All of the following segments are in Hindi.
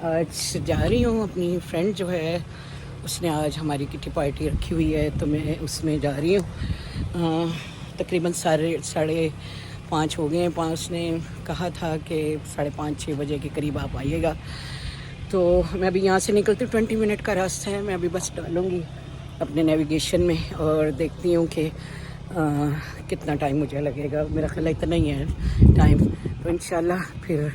आज जा रही हूँ, अपनी फ्रेंड जो है उसने आज हमारी किटी पार्टी रखी हुई है तो मैं उसमें जा रही हूँ। तकरीबन 5:30 हो गए हैं। 5 ने कहा था कि 5:30-6 बजे के करीब आप आइएगा। तो मैं अभी यहाँ से निकलती हूँ, 20 मिनट का रास्ता है। मैं अभी बस डालूँगी अपने नेविगेशन में और देखती हूँ कि कितना टाइम मुझे लगेगा। मेरा ख्याल इतना ही है टाइम, तो इंशाल्लाह फिर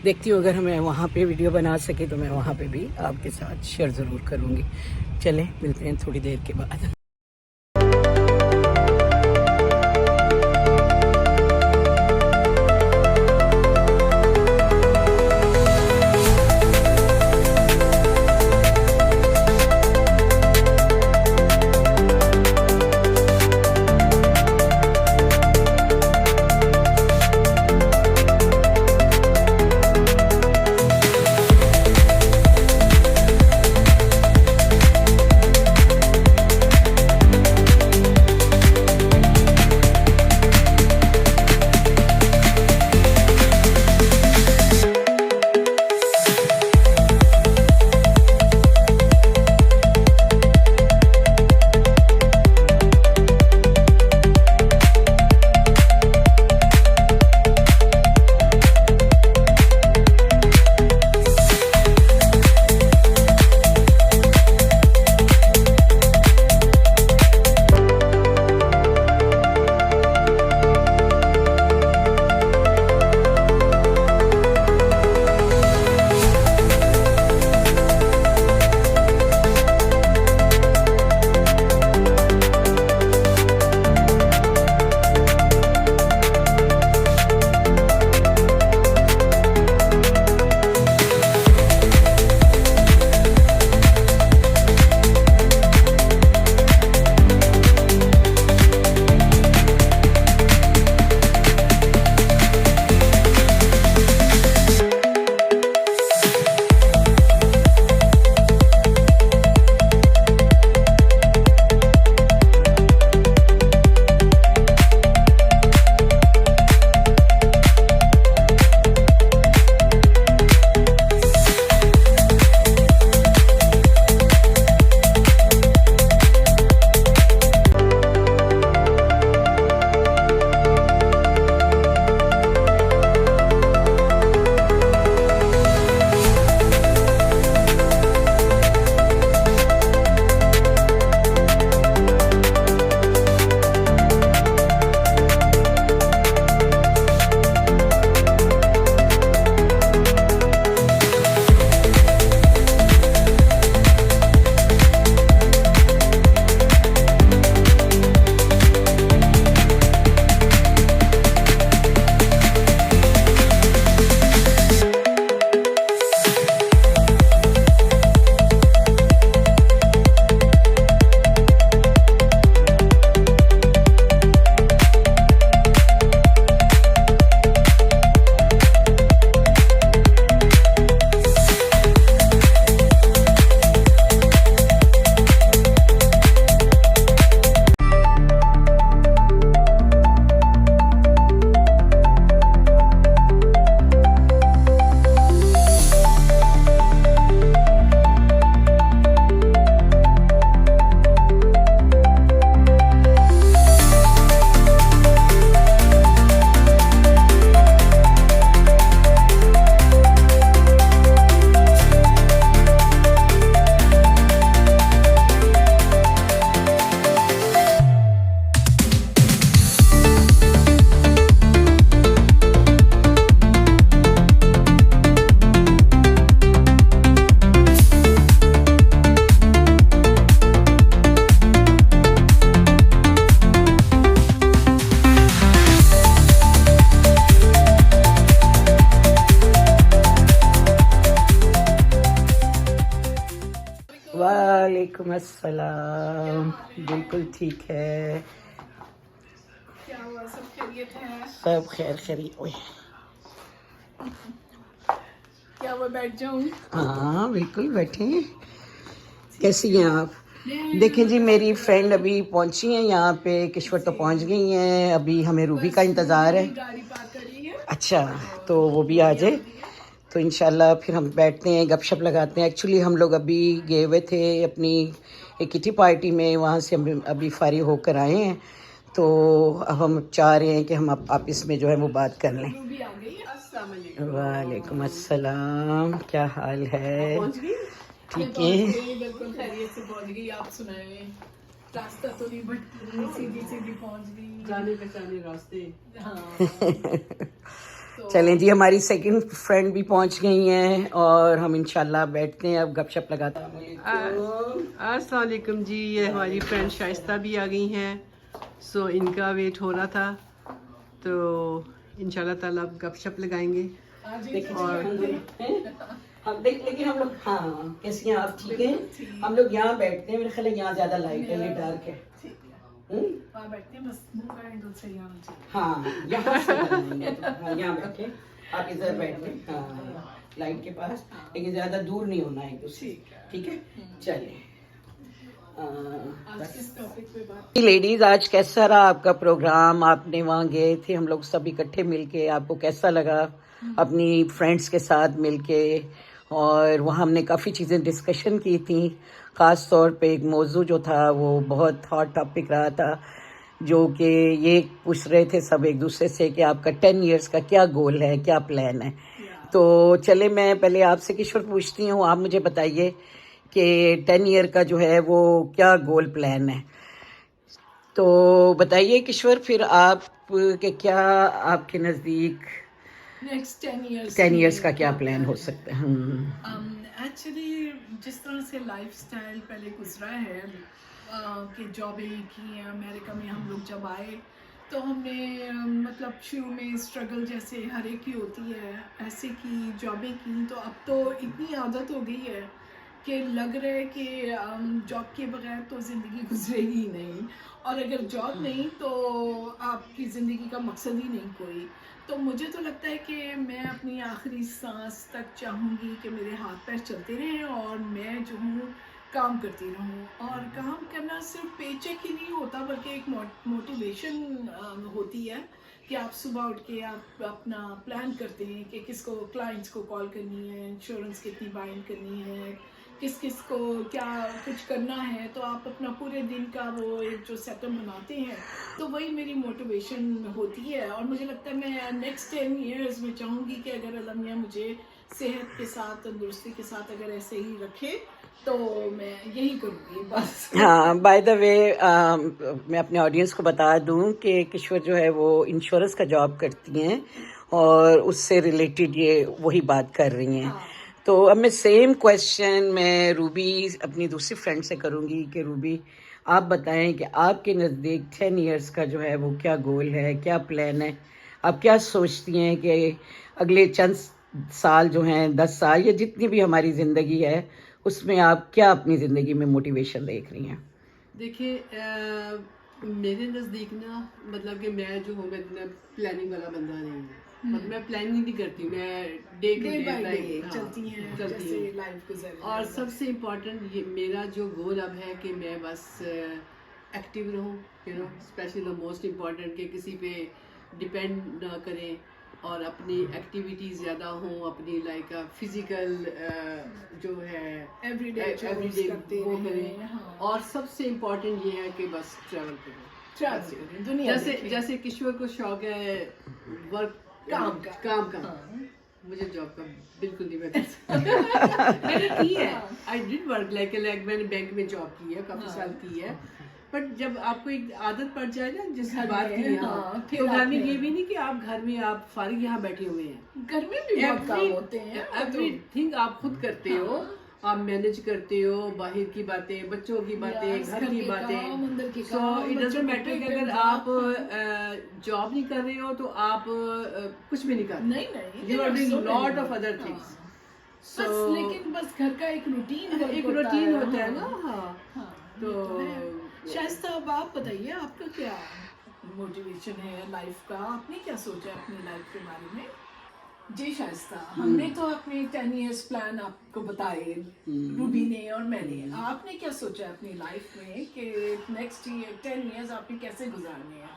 देखती हूँ। अगर मैं वहाँ पे वीडियो बना सके तो मैं वहाँ पे भी आपके साथ शेयर ज़रूर करूँगी। चलें, मिलते हैं थोड़ी देर के बाद। वालेकुम अस्सलाम। बिल्कुल ठीक है, क्या हुआ? सब खैरियत है? सब खैर खैरियत। क्या हुआ, बैठ जाऊं? हाँ बिल्कुल बैठे। कैसी हैं आप? देखें जी, मेरी फ्रेंड अभी पहुंची है यहाँ पे। किश्वर तो पहुंच गई हैं, अभी हमें रूबी का इंतज़ार है। गाड़ी पार्क करी है। अच्छा, तो वो भी आ जाए तो इंशाल्लाह फिर हम बैठते हैं, गपशप लगाते हैं। एक्चुअली हम लोग अभी गए हुए थे अपनी एक किटी पार्टी में, वहाँ से हम अभी फारिग होकर आए हैं। तो अब हम चाह रहे हैं कि हम आप इसमें जो है वो बात कर लें। रूबी आ गई। अस्सलाम वालेकुम। वालेकुम अस्सलाम, क्या हाल है? पहुंच गई? ठीक मैं है। पहुंच गई, बिल्कुल खैरियत से पहुंच गई। आप सुनाए? रास्ता तो नहीं भटकी, सीधी सीधी पहुंच गई। जाने पहचाने रास्ते। हाँ। तो चलें जी, हमारी सेकंड फ्रेंड भी पहुंच गई हैं और हम इंशाल्लाह बैठते हैं, अब गपशप लगाते हैं। अस्सलाम वालेकुम जी, ये हमारी फ्रेंड शाइस्ता भी आ गई हैं। सो इनका वेट हो रहा था, तो इंशाल्लाह ताला अब गपशप लगाएंगे। आज देखिए, और हम देख लेकिन हम लोग, हाँ कैसी हैं आप? ठीक है। हम लोग यहाँ बैठते हैं, मेरे ख्याल है यहाँ ज्यादा लाइट है, ये डार्क है। ठीक है, हम्म? वहाँ बैठते हैं, बस मुंह का एंगल सही आना चाहिए। हाँ यहाँ से बनाएंगे तो। हाँ यहाँ बैठे, आप इधर बैठे, हाँ लाइट के पास, लेकिन ज्यादा दूर नहीं होना है एक दूसरे से। ठीक है, चलिए। आज किस टॉपिक पे बात? लेडीज, आज कैसा रहा आपका प्रोग्राम? आपने वहाँ गए थे, हम लोग सब इकट्ठे मिलके, आपको कैसा लगा अपनी फ्रेंड्स के साथ मिलके? और वहाँ हमने काफ़ी चीज़ें डिस्कशन की थी। ख़ास तौर पे एक मौजू जो था वो बहुत हॉट टॉपिक रहा था, जो कि ये पूछ रहे थे सब एक दूसरे से कि आपका 10 इयर्स का क्या गोल है, क्या प्लान है। तो चले, मैं पहले आपसे किशोर पूछती हूँ, आप मुझे बताइए कि 10 ईयर का जो है वो क्या गोल प्लान है। तो बताइए किशोर, फिर आप के क्या आपके नज़दीक नेक्स्ट 10 10 इयर्स का क्या प्लान हो सकता है? एक्चुअली जिस तरह से लाइफस्टाइल पहले गुजरा है, कि जॉबें की हैं अमेरिका में, हम लोग जब आए तो हमने मतलब शुरू में स्ट्रगल जैसे हर एक की होती है ऐसे की, जॉबें की। तो अब तो इतनी आदत हो गई है कि लग रहा है कि जॉब के बगैर तो ज़िंदगी गुजरेगी ही नहीं, और अगर जॉब नहीं तो आपकी ज़िंदगी का मकसद ही नहीं कोई। तो मुझे तो लगता है कि मैं अपनी आखिरी सांस तक चाहूँगी कि मेरे हाथ पैर चलते रहें और मैं जो हूँ काम करती रहूँ। और काम करना सिर्फ पेचेक ही नहीं होता, बल्कि एक मोटिवेशन होती है कि आप सुबह उठ के आप अपना प्लान करते हैं कि किसको, क्लाइंट्स को कॉल करनी है, इंश्योरेंस कितनी बाइंड करनी है, किस किस को क्या कुछ करना है। तो आप अपना पूरे दिन का वो एक जो सेटअप बनाते हैं, तो वही मेरी मोटिवेशन होती है। और मुझे लगता है मैं नेक्स्ट 10 इयर्स में चाहूँगी कि अगर अल्लाह मियां मुझे सेहत के साथ, तंदुरुस्ती के साथ अगर ऐसे ही रखे तो मैं यही करूँगी बस। हाँ, बाय द वे मैं अपने ऑडियंस को बता दूं कि किशोर जो है वो इंश्योरेंस का जॉब करती हैं और उससे रिलेटेड ये वही बात कर रही हैं। तो अब मैं सेम क्वेश्चन मैं रूबी अपनी दूसरी फ्रेंड से करूंगी कि रूबी, आप बताएं कि आपके नज़दीक 10 इयर्स का जो है वो क्या गोल है, क्या प्लान है? आप क्या सोचती हैं कि अगले चंद साल जो हैं, 10 साल या जितनी भी हमारी ज़िंदगी है, उसमें आप क्या अपनी ज़िंदगी में मोटिवेशन देख रही हैं? देखिए, मेरे नज़दीक ना, मतलब कि मैं जो हूँ, मैं प्लानिंग वाला बंदा नहीं हूँ। मतलब मैं प्लानिंग नहीं करती, मैं day to day by day day चलती हैं चलती जैसे हूँ। लाइफ गुजर रही है। और सबसे इम्पोर्टेंट ये मेरा जो गोल अब है कि मैं बस एक्टिव रहूँ, स्पेशली द मोस्ट इम्पोर्टेंट, कि किसी पे डिपेंड ना करें और अपनी एक्टिविटीज़ ज़्यादा हों, अपनी लाइक फिजिकल जो है एवरीडे एवरीडे वो करें। हाँ। और सबसे इम्पोर्टेंट ये है कि बस ट्रैवल करें। ट्रैवल करें, दुनिया जैसे देखें। जैसे किशोर को शौक है वर्क काम का। हाँ। मुझे जॉब का बिल्कुल नहीं पता। मैंने की है, आई डिड वर्क लाइक मैंने बैंक में जॉब की है, काफी साल की है। बट जब आपको एक आदत पड़ जाए ना, जिस बात की है, फिर तो घर में आपने- ये भी नहीं कि आप घर में आप फारिग यहाँ बैठे हुए हैं। घर में भी बहुत काम होते हैं। एवरीथिंग आप खुद करते हो, आप मैनेज करते हो, बाहर की बातें, बच्चों की बातें, Yes, घर की काम, अंदर के बातें। सो काम, इट बच्चों डजंट को मैटर कि take अगर care आप जॉब नहीं कर रहे हो तो आप कुछ भी नहीं कर नहीं नहीं, you are there are so doing lot many- of other हाँ। थिंग्स। बस लेकिन बस घर का एक रूटीन एक रूटीन होता है ना। हाँ, हाँ, तो शाइस्ता, अब आप बताइए आपका क्या मोटिवेशन है लाइफ का? आपने क्या सोचा है अपनी लाइफ के बारे में? जी शाइस्ता, हमने तो अपने 10 इयर्स प्लान आपको बताए, रूबी ने और मैंने। आपने क्या सोचा है अपनी लाइफ में कि नेक्स्ट ईयर 10 इयर्स आपने कैसे गुजारने हैं?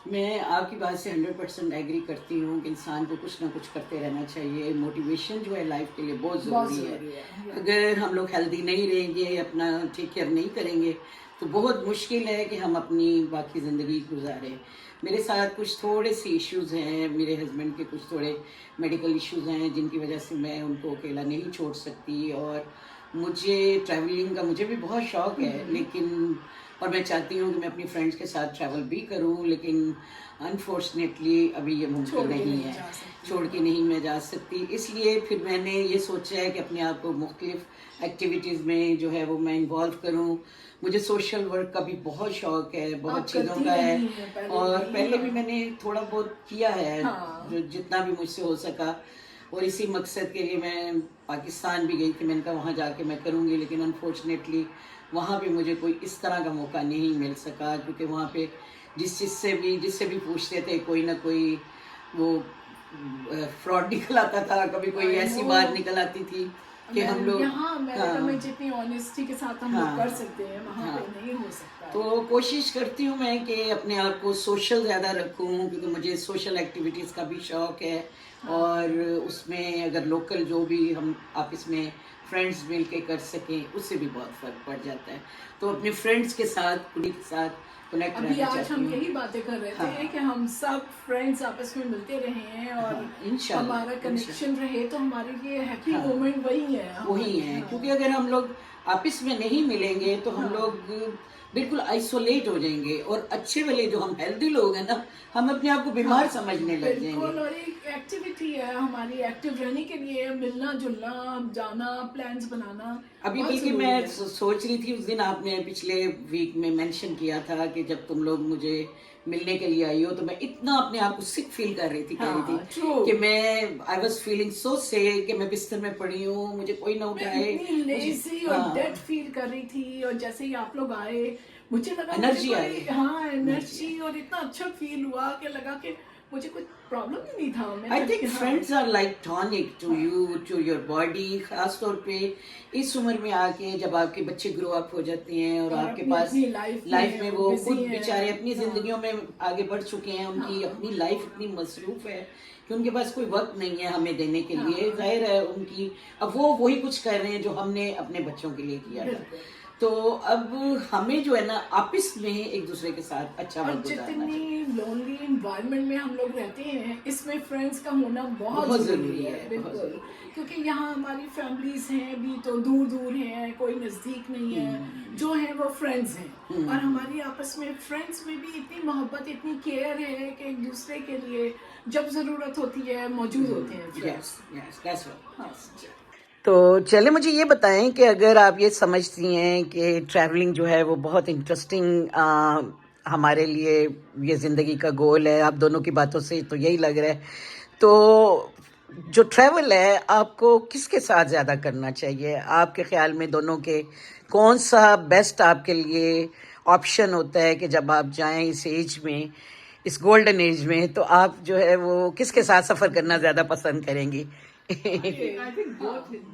मैं आपकी बात से 100% एग्री करती हूँ कि इंसान को कुछ ना कुछ करते रहना चाहिए। मोटिवेशन जो है लाइफ के लिए बहुत ज़रूरी है। अगर हम लोग हेल्दी नहीं रहेंगे, अपना टेक केयर नहीं करेंगे, तो बहुत मुश्किल है कि हम अपनी बाकी ज़िंदगी गुजारें। मेरे साथ कुछ थोड़े से इश्यूज़ हैं, मेरे हस्बैंड के कुछ थोड़े मेडिकल इश्यूज़ हैं जिनकी वजह से मैं उनको अकेला नहीं छोड़ सकती। और मुझे ट्रैवलिंग का मुझे भी बहुत शौक़ है, लेकिन और मैं चाहती हूँ कि मैं अपनी फ्रेंड्स के साथ ट्रैवल भी करूँ, लेकिन अनफॉर्चुनेटली अभी ये मुमकिन नहीं है, छोड़ के नहीं मैं जा सकती। इसलिए फिर मैंने ये सोचा है कि अपने आप को मुख्तलिफ एक्टिविटीज़ में जो है वो मैं इन्वॉल्व करूँ। मुझे सोशल वर्क का भी बहुत शौक़ है, बहुत चीज़ों का है, और पहले भी मैंने थोड़ा बहुत किया है, जो जितना भी मुझसे हो सका। और इसी मकसद के लिए मैं पाकिस्तान भी गई थी, मैंने कहा वहाँ जाके मैं करूँगी, लेकिन अनफॉर्चुनेटली वहाँ पे मुझे कोई इस तरह का मौका नहीं मिल सका, क्योंकि वहाँ पे जिससे भी पूछते थे कोई ना कोई वो फ्रॉड निकल आता था, कभी कोई ऐसी बात निकल आती थी कि हम लोग यहाँ अमेरिका में जितनी ऑनेस्टी के साथ हम लोग कर सकते हैं वहाँ पे नहीं हो सकता। तो कोशिश करती हूँ मैं कि अपने आप को सोशल ज़्यादा रखूँ, क्योंकि मुझे सोशल एक्टिविटीज़ का भी शौक़ है। और उसमें अगर लोकल जो भी हम आपस में फ्रेंड्स मिल के कर सकें, उससे भी बहुत फ़र्क पड़ जाता है। तो अपने फ्रेंड्स के साथ, कुली के साथ कनेक्ट अभी रहना आज चाहती हम हूँ। यही बातें कर रहे थे कि हम सब फ्रेंड्स आपस में मिलते रहे और इंशाल्लाह, हमारा कनेक्शन रहे, तो हमारे लिए हैप्पी मोमेंट वही है। वही है, क्योंकि अगर हम लोग आपस में नहीं मिलेंगे तो हम लोग बिल्कुल आइसोलेट हो जाएंगे, और अच्छे वाले जो हम हेल्दी लोग हैं ना, हम अपने आप को बीमार समझने लग बिल्कुल। जाएंगे। और एक एक्टिविटी है हमारी, एक्टिव रहने के लिए मिलना जुलना, जाना, प्लान्स बनाना अभी बहुत बल्कि जरूरी मैं है। सोच रही थी, उस दिन आपने पिछले वीक में मेंशन किया था कि जब तुम लोग मुझे मिलने के लिए आई हो, तो मैं इतना अपने आप को सिक फील कर रही थी, कह रही थी कि मैं आई वाज फीलिंग सो सिक कि मैं बिस्तर में पड़ी हूँ, मुझे कोई ना उठाए, इतनी लेजी और डेड फील कर रही थी। और जैसे ही आप लोग आए मुझे लगा एनर्जी आई। एनर्जी, और इतना अच्छा फील हुआ कि लगा कि मुझे कुछ प्रॉब्लम ही नहीं था। I think friends are like tonic to you, to your body. खास तौर पे इस उम्र में आके, जब आपके बच्चे ग्रो अप हो जाते हैं और आपके पास लाइफ में वो खुद बेचारे अपनी जिंदगियों में आगे बढ़ चुके हैं, उनकी अपनी लाइफ इतनी मसरूफ है कि उनके पास कोई वक्त नहीं है हमें देने के लिए। जाहिर है उनकी अब वो वही कुछ कर रहे हैं जो हमने अपने बच्चों के लिए किया था। तो अब हमें जो है ना आपस में एक दूसरे के साथ अच्छा वक्त गुजारना चाहिए। जितनी लोनली एनवायरनमेंट में हम लोग रहते हैं, इसमें फ्रेंड्स का होना बहुत जरूरी है। बिल्कुल, क्योंकि यहाँ हमारी फैमिलीज हैं भी तो दूर दूर हैं, कोई नज़दीक नहीं है। जो है वो फ्रेंड्स हैं, और हमारी आपस में फ्रेंड्स में भी इतनी मोहब्बत, इतनी केयर है कि एक दूसरे के लिए जब ज़रूरत होती है मौजूद होते हैं फ्रेंड्स। तो चले, मुझे ये बताएं कि अगर आप ये समझती हैं कि ट्रैवलिंग जो है वो बहुत इंटरेस्टिंग हमारे लिए ये ज़िंदगी का गोल है, आप दोनों की बातों से तो यही लग रहा है, तो जो ट्रैवल है आपको किसके साथ ज़्यादा करना चाहिए? आपके ख्याल में दोनों के कौन सा बेस्ट आपके लिए ऑप्शन होता है कि जब आप जाएं इस एज में, इस गोल्डन एज में, तो आप जो है वो किसके साथ सफ़र करना ज़्यादा पसंद करेंगी? I think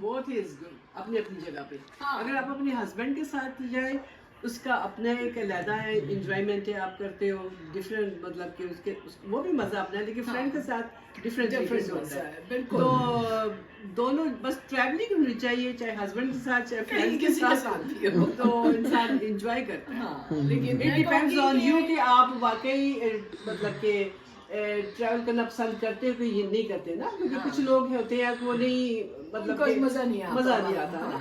both is good अपनी अपनी जगह पे। अगर आप अपने हस्बैंड के साथ जाए, उसका अपना एक अलग है, इंजॉयमेंट है, आप करते हो डिफरेंट, मतलब कि वो भी मजा अपना है, लेकिन फ्रेंड के साथ डिफरेंट होता है। बिल्कुल। तो दोनों बस ट्रैवलिंग होनी चाहिए, चाहे हस्बैंड के साथ चाहे फ्रेंड के साथ भी हो, तो इंसान इंजॉय करता है। लेकिन इट डिपेंड्स ऑन यू कि आप वाकई मतलब कि ट्रैवल करना पसंद करते हैं, कोई ये नहीं करते ना, क्योंकि कुछ लोग होते हैं वो नहीं, मतलब कोई मजा नहीं आता ना।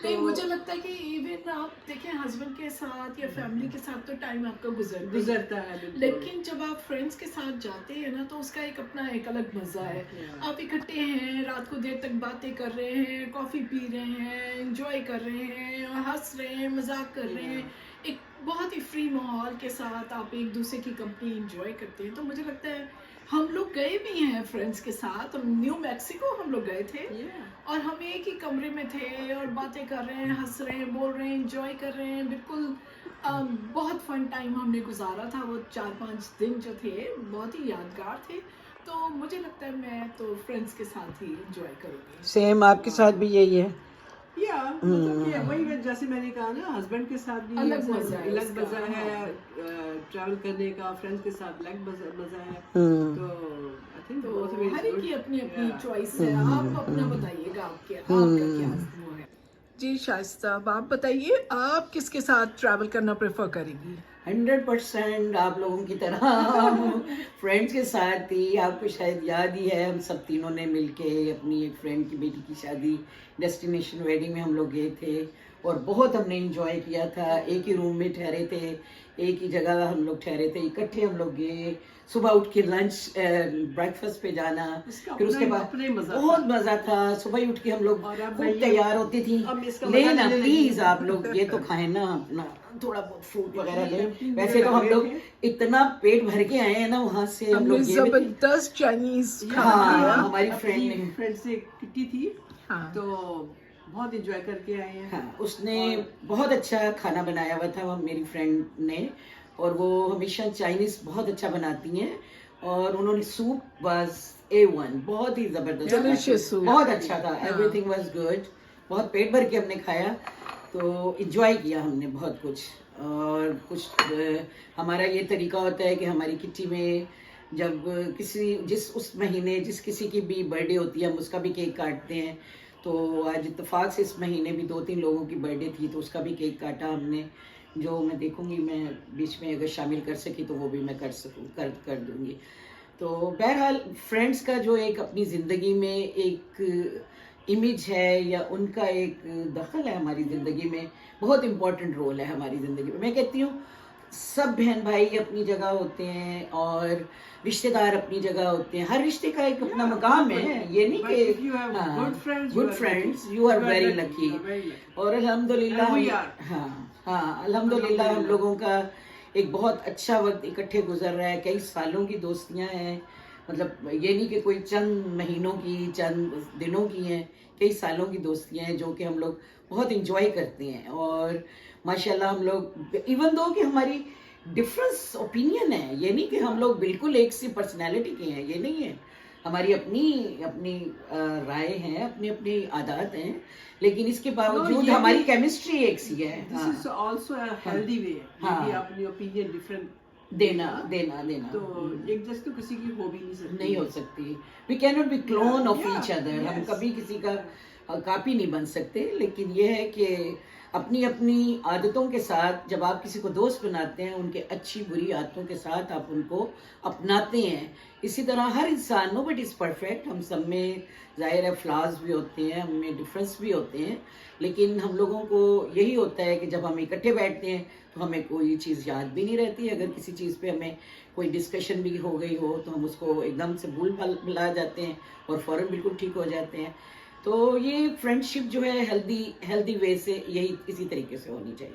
नहीं, मुझे लगता है कि इवन आप देखें हस्बैंड के साथ या फैमिली के साथ तो टाइम आपका गुजरता है, लेकिन जब आप फ्रेंड्स के साथ जाते हैं ना, तो उसका एक अपना एक अलग मजा है। आप इकट्ठे हैं, रात को देर तक बातें कर रहे हैं, कॉफी पी रहे हैं, एंजॉय कर रहे हैं, हंस रहे हैं, मजाक कर रहे हैं, एक बहुत ही फ्री माहौल के साथ आप एक दूसरे की कंपनी एंजॉय करते हैं। तो मुझे लगता है हम लोग गए भी हैं फ्रेंड्स के साथ, हम न्यू मैक्सिको हम लोग गए थे, और हम एक ही कमरे में थे और बातें कर रहे हैं, हंस रहे हैं, बोल रहे हैं, एंजॉय कर रहे हैं। बिल्कुल बहुत फन टाइम हमने गुजारा था। वो 4-5 दिन जो थे बहुत ही यादगार थे। तो मुझे लगता है मैं तो फ्रेंड्स के साथ ही एंजॉय करूँगी। सेम आपके साथ भी यही है? या मतलब कि वही जैसे मैंने कहा ना, हस्बैंड के साथ भी अलग मजा है अलग इसका, मजा है, ट्रैवल करने का, फ्रेंड्स के साथ अलग मजा है। तो आई थिंक तो बोथ वेज हर एक की गुड। अपनी अपनी चॉइस है। आप अपना बताइएगा, आपका क्या वो है। जी शाइस्ता, आप बताइए, आप किसके साथ ट्रैवल करना प्रेफर करेंगी? 100% आप लोगों की तरह हम फ्रेंड्स के साथ थी। आपको शायद याद ही है, हम सब तीनों ने मिलके अपनी एक फ्रेंड की बेटी की शादी, डेस्टिनेशन वेडिंग में हम लोग गए थे और बहुत हमने इंजॉय किया था। एक ही रूम में ठहरे थे, एक ही जगह हम लोग ठहरे थे, इकट्ठे हम लोग गए। सुबह उठ के लंच ब्रेकफास्ट पे जाना, फिर उसके बाद बहुत मजा था। सुबह ही उठ के हम लोग खूब तैयार होती थी, लेना प्लीज आप लोग ये तो खाए ना, अपना थोड़ा बहुत फ्रूट वगैरह ले। वैसे तो हम लोग इतना पेट भर के आए हैं ना वहाँ से, हम लोग ये जबरदस्त चाइनीज हाँ हमारी फ्रेंड से किटी थी, हाँ। तो बहुत एंजॉय करके आए हैं। हाँ, उसने बहुत अच्छा खाना बनाया हुआ था वो मेरी फ्रेंड ने, और वो हमेशा चाइनीज बहुत अच्छा बनाती हैं। और उन्होंने सूप बस A1, बहुत ही जबरदस्त, Delicious soup. बहुत अच्छा था, हाँ। Everything was good. बहुत पेट भर के हमने खाया, तो इंजॉय किया हमने बहुत कुछ। और कुछ हमारा ये तरीका होता है कि हमारी किट्टी में जब जिस उस महीने जिस किसी की भी बर्थडे होती है, हम उसका भी केक काटते हैं। तो आज इत्तेफाक से इस महीने भी 2-3 लोगों की बर्थडे थी, तो उसका भी केक काटा हमने। जो मैं देखूंगी, मैं बीच में अगर शामिल कर सकी तो वो भी मैं कर दूंगी। तो बहरहाल फ्रेंड्स का जो एक अपनी ज़िंदगी में एक इमेज है, या उनका एक दखल है हमारी ज़िंदगी में, बहुत इम्पोर्टेंट रोल है हमारी ज़िंदगी में। मैं कहती हूँ सब बहन भाई अपनी जगह होते हैं और रिश्तेदार अपनी जगह होते हैं। हर रिश्ते का एक अपना मकाम है, ये नहीं कि good friends you are very lucky. और अल्हम्दुलिल्लाह हाँ अल्हम्दुलिल्लाह हम लोगों का एक बहुत अच्छा वक्त इकट्ठे गुजर रहा है। कई सालों की दोस्तियां हैं, मतलब ये नहीं कि कोई चंद महीनों की, चंद दिनों की हैं, कई सालों की दोस्तियां हैं जो कि हम लोग बहुत इंजॉय करते हैं। और माशाल्लाह हम लोग, इवन दो कि हमारी डिफरेंस ओपिनियन है, ये नहीं कि हम लोग बिल्कुल एक सी पर्सनैलिटी के हैं, ये नहीं है। हमारी अपनी अपनी राय हैं, अपनी अपनी आदत हैं, लेकिन इसके बावजूद हमारी केमिस्ट्री एक सी है। This is also a healthy way, ये भी अपनी ओपिनियन डिफरेंट देना। तो एक जैसे तो किसी की हो भी नहीं हो सकती। We can not be clone of each other. हम कभी किसी का कॉपी नहीं बन सकते। लेकिन ये है कि अपनी अपनी आदतों के साथ जब आप किसी को दोस्त बनाते हैं, उनके अच्छी बुरी आदतों के साथ आप उनको अपनाते हैं। इसी तरह हर इंसान, नो बट इज़ परफेक्ट, हम सब में ज़ाहिर है फ्लॉज भी होते हैं, हम में डिफरेंस भी होते हैं। लेकिन हम लोगों को यही होता है कि जब हम इकट्ठे बैठते हैं तो हमें कोई चीज़ याद भी नहीं रहती। अगर किसी चीज़ पे हमें कोई डिस्कशन भी हो गई हो तो हम उसको एकदम से भुला जाते हैं और फ़ौरन बिल्कुल ठीक हो जाते हैं। तो ये फ्रेंडशिप जो है हेल्दी वे से यही इसी तरीके से होनी चाहिए।